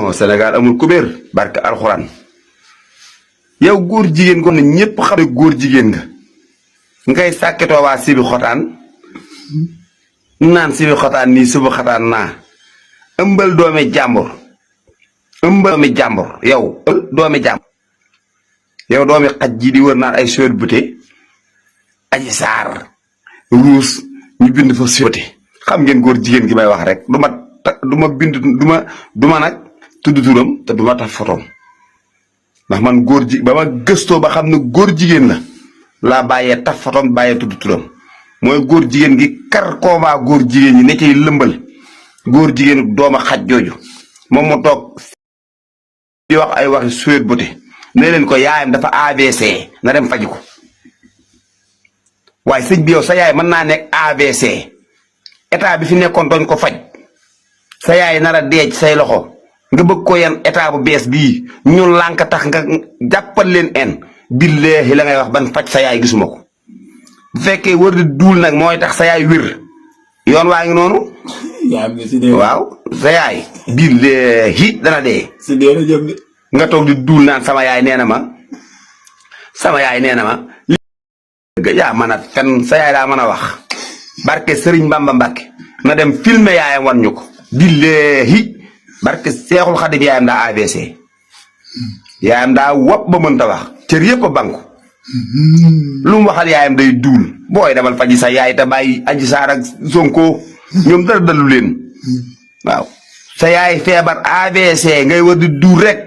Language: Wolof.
non Sénégal amul kubéer barke alxuraan yow góor jigéen ko ne ñëpp xam ne góor jigéen nga ngay sàkketoo waa sibi xotaan naan sibi xotaan nii sibi xotaan naa ëmbal doomi jàmbur yow doomi jàmbur yow doomi xaj ji di wër naan ay sóor bute aji saar ruus ñu bind fa sóote xam ngeen góor jigéen gi may wax rek du ma nag tudd turam te du ma tax fotoom ndax man góor ji ba ma gëstoo ba xam ne góor jigéen la laa bàyyee taf fotoom bàyyee tudd turam mooy góor jigéen gi kar koomaa góor jigéen ñi ne cay lëmbal góor jigéen dooma xaj jooju moom mu toog di wax ay waxi suet bote ne leen ko yaayam dafa AVC na dem faji ko waaye sëñ bi yow sa yaay mën naa nekk AVC état bi fi nekkoon doon ko faj sa yaay nar a deej say loxo nga bëgg ko yan état bu bees bii ñu lànk tax nga jàppal leen en billaahi la ngay wax ban faj sa yaay gisuma ko bu fekkee wër di duul nag mooy tax sa yaay wér yoon waa ngi noonu waaw sa yaay billaahi dana dee nga toog di duul naan sama yaay nee na ma yaa mën a fen sa yaay daa mën a wax barke Sëriñ Bamba Mbàkke na dem filmer yaayam wan ñu ko billaahi barke Seexul Xadim yaayam daa AVC yaayam daa wopp ba mënta wax cër yëpp a banku lu mu waxal yaayam day duul booy demal faji sa yaay te bàyyi Adji Sarr ak Sonko ñoom dara dalu leen waaw sa yaay feebar AVC ngay war di duul rek